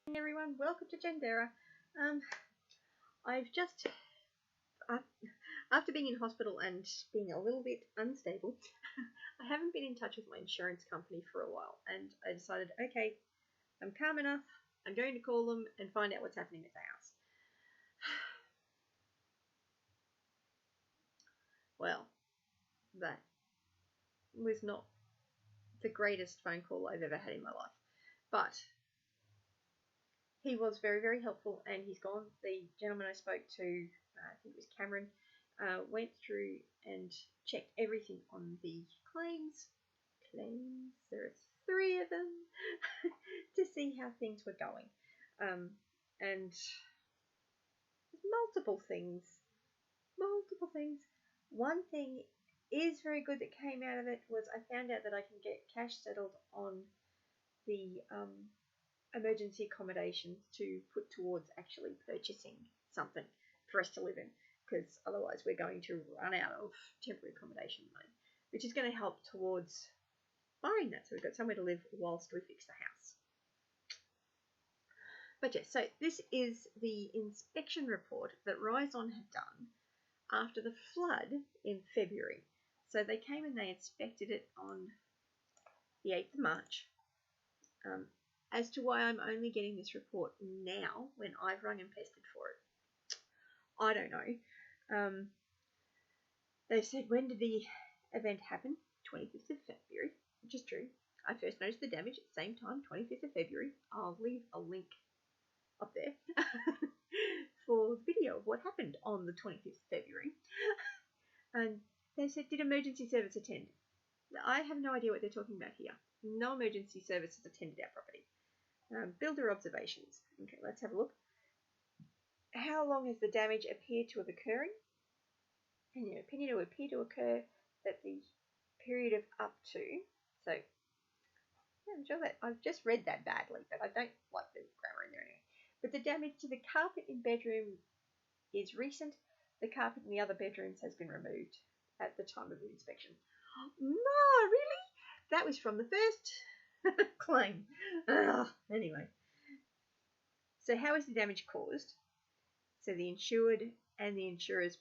Hey everyone, welcome to Janderra. I've just, after being in hospital and being a little bit unstable, I haven't been in touch with my insurance company for a while, and I decided, okay, I'm calm enough, I'm going to call them and find out what's happening with the house. Well, that was not the greatest phone call I've ever had in my life, but he was very, very helpful, and he's gone. The gentleman I spoke to, I think it was Cameron, went through and checked everything on the claims. There are 3 of them, to see how things were going. And multiple things. One thing is very good that came out of it was I found out that I can get cash settled on the emergency accommodations to put towards actually purchasing something for us to live in, because otherwise we're going to run out of temporary accommodation money, which is going to help towards buying that, so we've got somewhere to live whilst we fix the house. But yes, so this is the inspection report that Rise On had done after the flood in February. So they came and they inspected it on the 8th of March. As to why I'm only getting this report now when I've rung and pestered for it, I don't know. They said, when did the event happen? 25th of February, which is true. I first noticed the damage at the same time, 25th of February. I'll leave a link up there for the video of what happened on the 25th of February. And they said, did emergency service attend? I have no idea what they're talking about here. No emergency services attended our property. Builder observations. Okay, let's have a look. How long has the damage appeared to have occurring? And your opinion, it would appear to occur at the period of up to. So, I'm sure that I've just read that badly, but I don't like the grammar in there anyway. But the damage to the carpet in bedroom is recent. The carpet in the other bedrooms has been removed at the time of the inspection. No, really? That was from the first claim. Anyway. So how is the damage caused? So the insured and the insurer's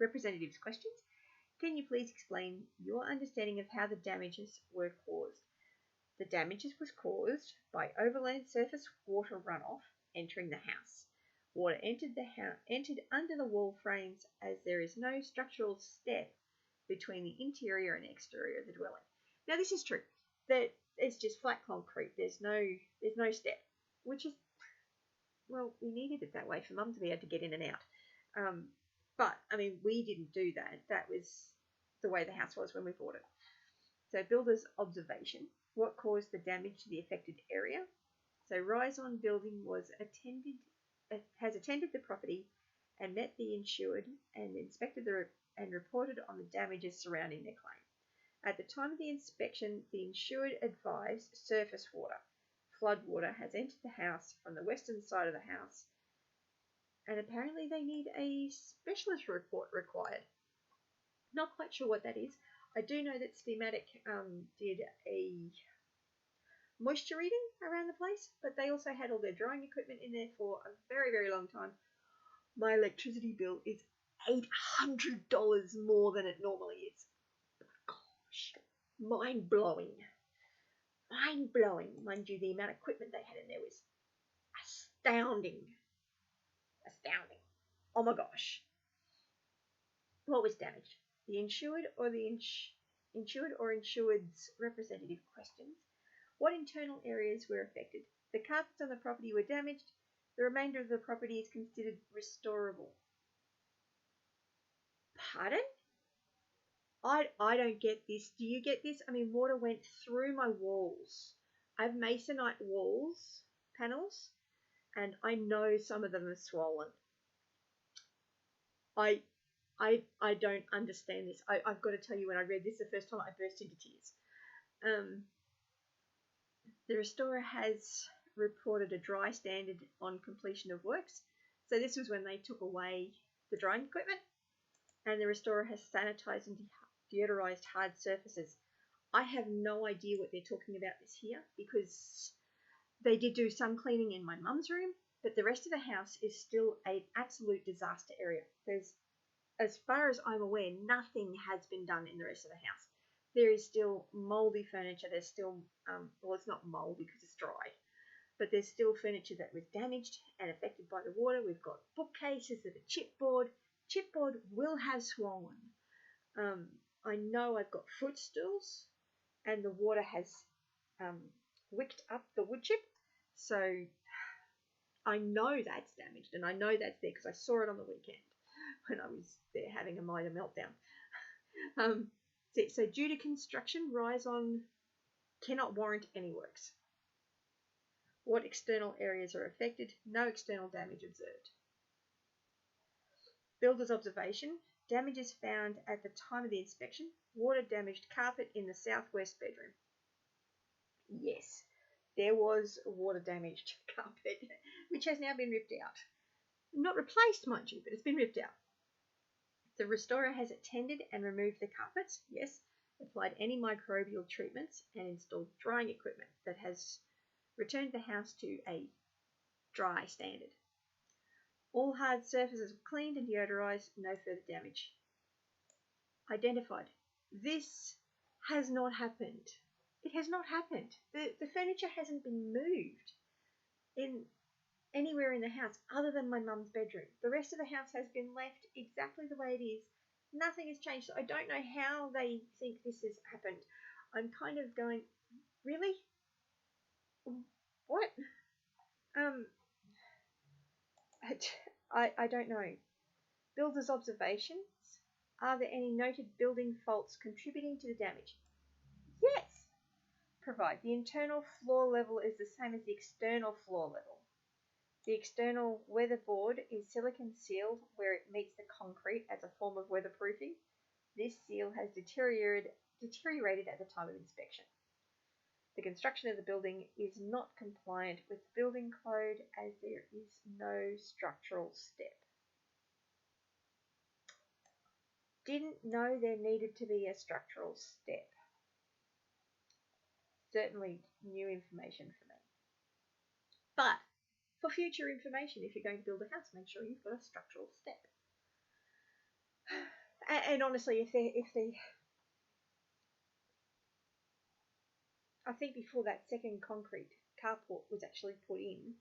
representatives' questions. Can you please explain your understanding of how the damages were caused? The damages was caused by overland surface water runoff entering the house. Water entered under the wall frames, as there is no structural step between the interior and exterior of the dwelling. Now this is true. That it's just flat concrete. There's no step, which is, well, we needed it that way for Mum to be able to get in and out. But I mean, we didn't do that. That was the way the house was when we bought it. So builder's observation. What caused the damage to the affected area? So Rise On Building has attended the property and met the insured and inspected and reported on the damages surrounding their claim. At the time of the inspection, the insured advised surface water. Flood water has entered the house from the western side of the house, and apparently they need a specialist report required. Not quite sure what that is. I do know that Steamatic did a moisture reading around the place, but they also had all their drying equipment in there for a very, very long time. My electricity bill is $800 more than it normally is. Gosh, mind blowing. Mind blowing. Mind you, the amount of equipment they had in there was astounding. Astounding. Oh my gosh. What was damaged? The insured or the insured's representative questions. What internal areas were affected? The carpets on the property were damaged. The remainder of the property is considered restorable. Pardon? I don't get this. Do you get this? I mean, water went through my walls. I have masonite walls, panels, and I know some of them are swollen. I don't understand this. I've got to tell you, when I read this the first time, I burst into tears. The restorer has reported a dry standard on completion of works. So this was when they took away the drying equipment, and the restorer has sanitized and deodorized hard surfaces. I have no idea what they're talking about this here, because They did do some cleaning in my mum's room, but the rest of the house is still an absolute disaster area. There's, as far as I'm aware, nothing has been done in the rest of the house. There is still mouldy furniture. There's still, well, it's not mouldy because it's dry, but there's still furniture that was damaged and affected by the water. We've got bookcases that are chipboard. Chipboard will have swollen. I know I've got footstools, and the water has wicked up the wood chip, so I know that's damaged, and I know that's there because I saw it on the weekend when I was there having a minor meltdown. So due to construction, rise on cannot warrant any works. What external areas are affected? No external damage observed. Builder's observation. Damages found at the time of the inspection. Water damaged carpet in the southwest bedroom. Yes, there was water damaged carpet, which has now been ripped out. Not replaced, mind you, but it's been ripped out. The restorer has attended and removed the carpets, yes, applied antimicrobial treatments and installed drying equipment that has returned the house to a dry standard. All hard surfaces were cleaned and deodorized, no further damage. Identified. This has not happened. It has not happened. The furniture hasn't been moved in anywhere in the house other than my mum's bedroom. The rest of the house has been left exactly the way it is. Nothing has changed. So I don't know how they think this has happened. I'm kind of going, really? What? I don't know. Builder's observations. Are there any noted building faults contributing to the damage? Yes. Provide. The internal floor level is the same as the external floor level. The external weatherboard is silicone sealed where it meets the concrete as a form of weatherproofing. This seal has deteriorated at the time of inspection. The construction of the building is not compliant with the building code as there is no structural step. Didn't know there needed to be a structural step. Certainly new information for me. But for future information, if you're going to build a house, make sure you've got a structural step. And honestly, if they I think before that second concrete carport was actually put in,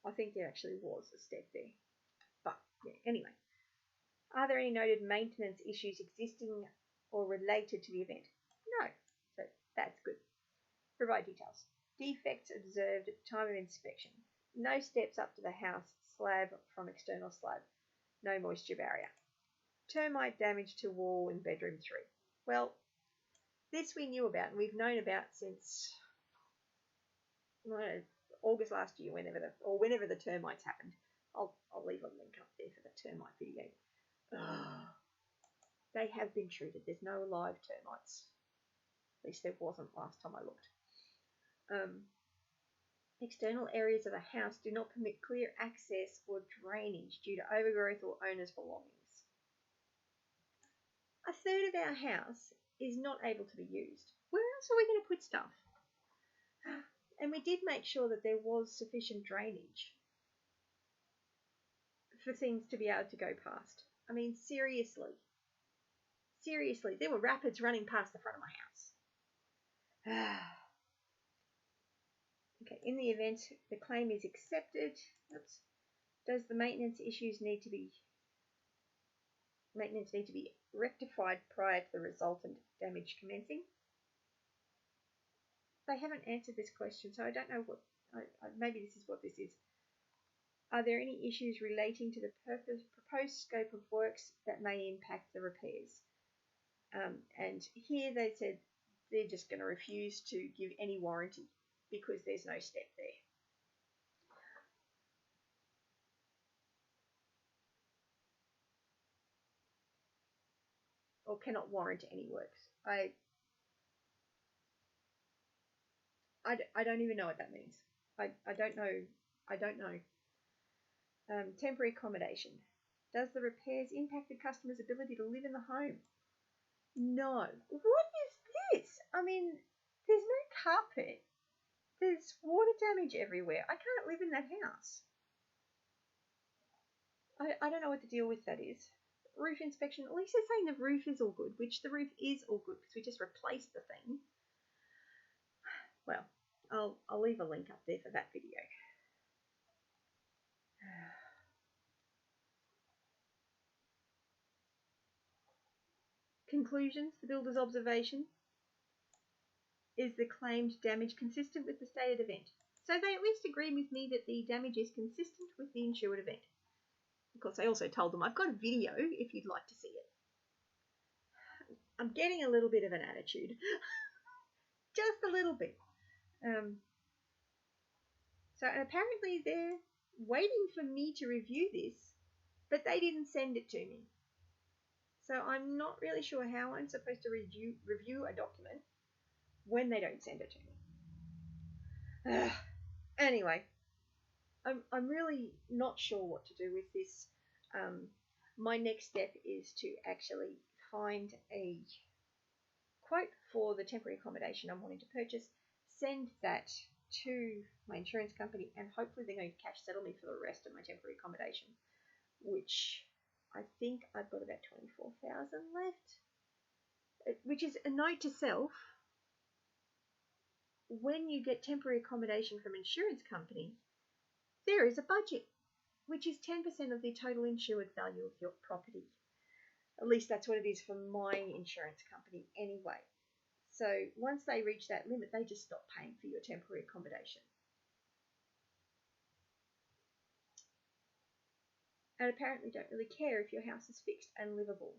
I think there actually was a step there. But yeah, anyway. Are there any noted maintenance issues existing or related to the event? No. So that's good. Provide details. Defects observed at the time of inspection. No steps up to the house slab from external slab. No moisture barrier. Termite damage to wall in bedroom 3. Well, this we knew about and we've known about since August last year, whenever the termites happened. I'll leave a link up there for the termite video. They have been treated. There's no live termites. At least there wasn't last time I looked. External areas of the house do not permit clear access or drainage due to overgrowth or owner's belongings. A third of our house is not able to be used. Where else are we going to put stuff? And we did make sure that there was sufficient drainage for things to be able to go past. I mean, seriously, there were rapids running past the front of my house. Okay, in the event the claim is accepted, does the maintenance need to be rectified prior to the resultant damage commencing? They haven't answered this question, so I don't know what. Maybe this is what this is. Are there any issues relating to the proposed scope of works that may impact the repairs? And here they said they're just going to refuse to give any warranty because there's no step there. Or cannot warrant any works. I don't even know what that means. I don't know. Temporary accommodation. Does the repairs impact the customer's ability to live in the home? No. What is this? I mean, there's no carpet. There's water damage everywhere. I can't live in that house. I don't know what the deal with that is. Roof inspection, at least they're saying the roof is all good, which the roof is all good because we just replaced the thing. Well, I'll leave a link up there for that video. Conclusions, the builder's observation. Is the claimed damage consistent with the stated event? So they at least agree with me that the damage is consistent with the insured event. Of course, I also told them I've got a video if you'd like to see it. I'm getting a little bit of an attitude. Just a little bit. So apparently they're waiting for me to review this, but they didn't send it to me. So I'm not really sure how I'm supposed to review a document when they don't send it to me. Anyway, I'm really not sure what to do with this. My next step is to actually find a quote for the temporary accommodation I'm wanting to purchase, send that to my insurance company, and hopefully they're going to cash settle me for the rest of my temporary accommodation, which I think I've got about 24,000 left, which is a note to self. When you get temporary accommodation from insurance company, there is a budget, which is 10% of the total insured value of your property. At least that's what it is for my insurance company anyway. So once they reach that limit, they just stop paying for your temporary accommodation. And apparently don't really care if your house is fixed and livable.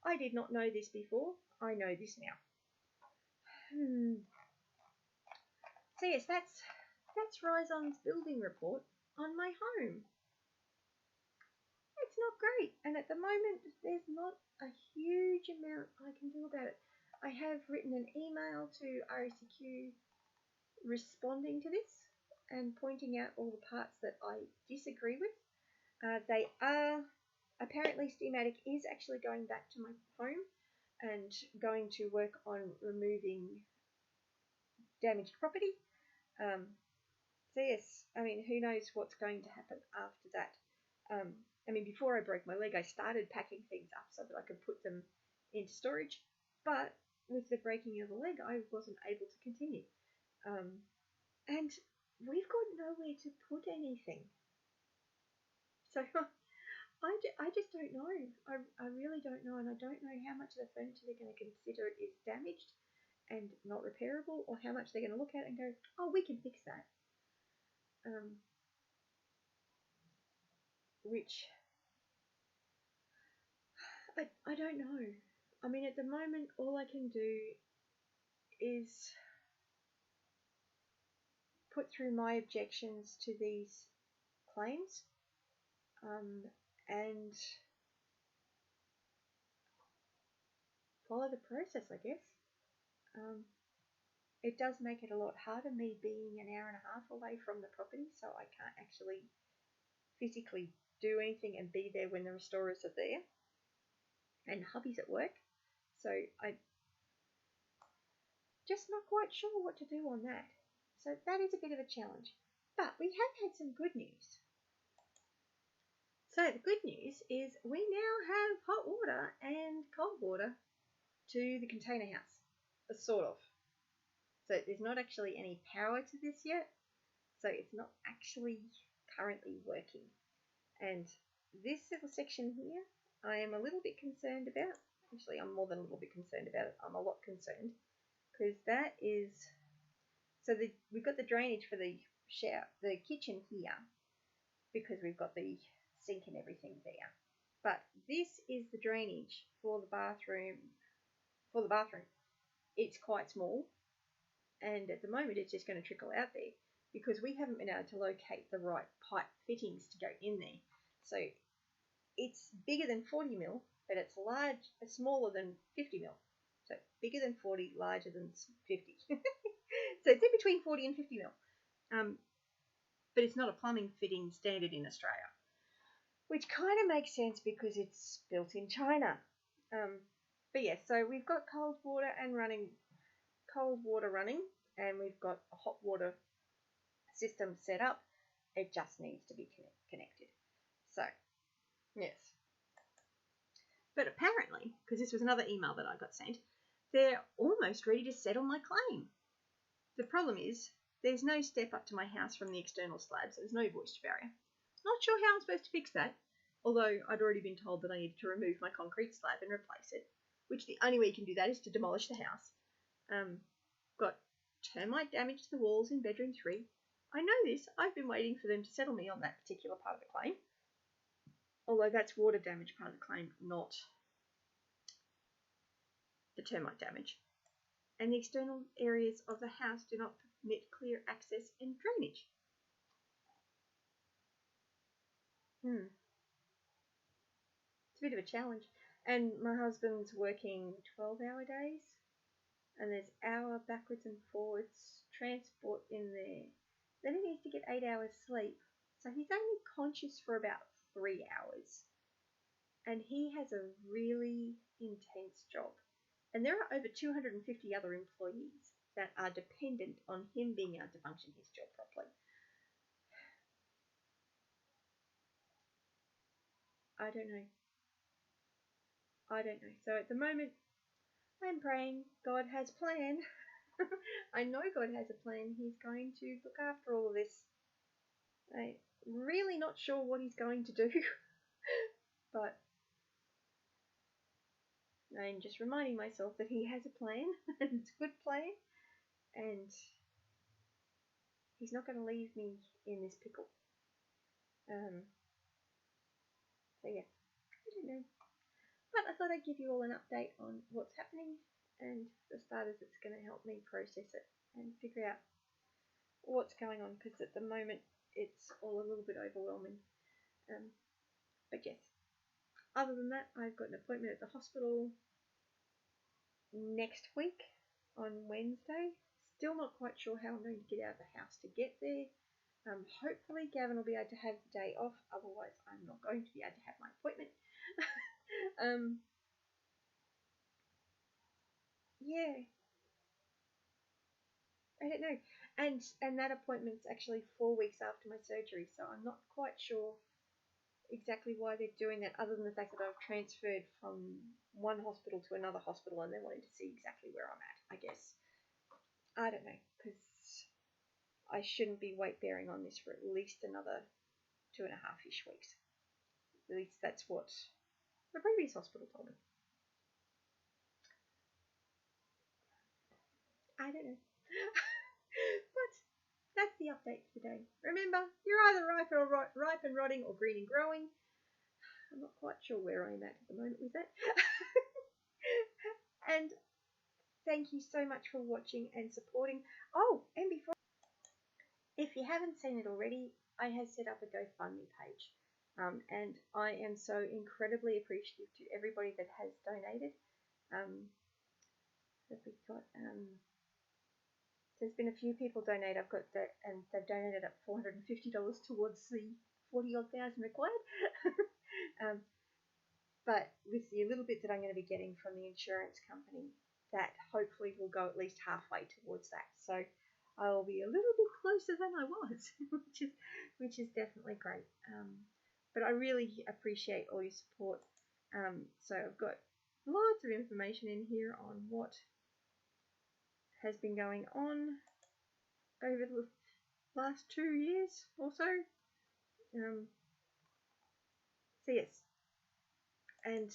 I did not know this before. I know this now. So yes, that's Rizon's building report on my home. It's not great, and at the moment there's not a huge amount I can do about it. I have written an email to RACQ responding to this and pointing out all the parts that I disagree with. They are, apparently Steamatic is actually going back to my home and going to work on removing damaged property. So yes, I mean, who knows what's going to happen after that. I mean, before I broke my leg, I started packing things up so that I could put them into storage, but with the breaking of the leg, I wasn't able to continue. And we've got nowhere to put anything. So I just don't know. I really don't know, and I don't know how much of the furniture they're going to consider is damaged and not repairable, or how much they're going to look at and go, oh, we can fix that. Which I don't know. I mean, at the moment, all I can do is put through my objections to these claims, and follow the process, I guess. It does make it a lot harder, me being an hour and a half away from the property, so I can't actually physically do anything and be there when the restorers are there, and hubby's at work, so I just not quite sure what to do on that. So that is a bit of a challenge, but we have had some good news. So the good news is we now have hot water and cold water to the container house, sort of. So there's not actually any power to this yet, so it's not actually currently working. And this little section here, I am a little bit concerned about. Actually, I'm more than a little bit concerned about it. I'm a lot concerned, because that is, so we've got the drainage for the shower, the kitchen here, because we've got the sink and everything there. But this is the drainage for the bathroom. It's quite small, and at the moment it's just going to trickle out there because we haven't been able to locate the right pipe fittings to go in there. So it's bigger than 40 mil, but it's smaller than 50 mil. So bigger than 40, larger than 50. So it's in between 40 and 50 mil. But it's not a plumbing fitting standard in Australia, which kind of makes sense because it's built in China. But yeah, so we've got cold water running, and we've got a hot water system set up. It just needs to be connected. So, yes. But apparently, because this was another email that I got sent, they're almost ready to settle my claim. The problem is there's no step up to my house from the external slab, so there's no moisture barrier. Not sure how I'm supposed to fix that, although I'd already been told that I needed to remove my concrete slab and replace it, which the only way you can do that is to demolish the house. Got termite damage to the walls in bedroom 3. I know this. I've been waiting for them to settle me on that particular part of the claim. Although that's water damage part of the claim, not the termite damage. And the external areas of the house do not permit clear access and drainage. It's a bit of a challenge. And my husband's working 12-hour days, and there's hour backwards and forwards transport in there. Then he needs to get 8 hours sleep, so he's only conscious for about 3 hours. And he has a really intense job. And there are over 250 other employees that are dependent on him being able to function his job properly. I don't know. So at the moment, I'm praying God has a plan. I know God has a plan. He's going to look after all of this. I'm really not sure what he's going to do, but I'm just reminding myself that he has a plan, and it's a good plan, and he's not going to leave me in this pickle. So yeah, I don't know. But I thought I'd give you all an update on what's happening, and for starters, it's going to help me process it and figure out what's going on, because at the moment it's all a little bit overwhelming. But yes, other than that, I've got an appointment at the hospital next week on Wednesday. Still not quite sure how I'm going to get out of the house to get there. Hopefully Gavin will be able to have the day off, otherwise I'm not going to be able to have my appointment. Yeah, I don't know. And that appointment's actually 4 weeks after my surgery, so I'm not quite sure exactly why they're doing that, other than the fact that I've transferred from one hospital to another hospital and they're wanting to see exactly where I'm at, I guess. I don't know, because I shouldn't be weight bearing on this for at least another 2.5-ish weeks. At least that's what the previous hospital told me. I don't know. But that's the update for today. Remember, you're either ripe and rotting or green and growing. I'm not quite sure where I'm at the moment with that. And thank you so much for watching and supporting. Oh, and before, if you haven't seen it already, I have set up a GoFundMe page. And I am so incredibly appreciative to everybody that has donated. There's been a few people donate. I've got that, and they've donated up $450 towards the 40-odd thousand required. But with the little bit that I'm going to be getting from the insurance company, that hopefully will go at least halfway towards that. So I'll be a little bit closer than I was, which is definitely great. But I really appreciate all your support. So I've got lots of information in here on what has been going on over the last 2 years or so. So yes, and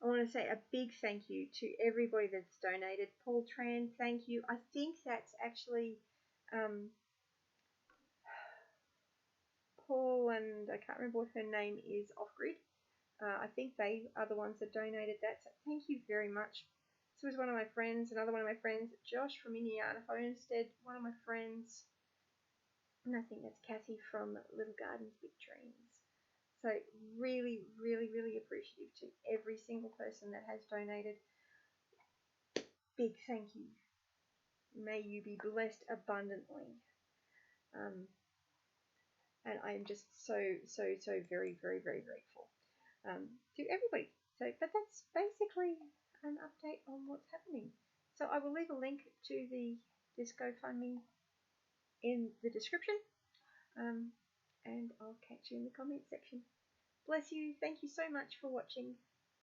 I want to say a big thank you to everybody that's donated. Paul Tran, thank you. I think that's actually Paul, and I can't remember what her name is, Off Grid. I think they are the ones that donated that, so thank you very much. This was one of my friends, another one of my friends, Josh from Indiana Homestead, one of my friends, and I think that's Cassie from Little Gardens, Big Dreams. So really, really, really appreciative to every single person that has donated. Big thank you. May you be blessed abundantly. And I am just so very, very, very grateful to everybody. So, but that's basically an update on what's happening. So I will leave a link to the this GoFundMe in the description. And I'll catch you in the comment section. Bless you. Thank you so much for watching.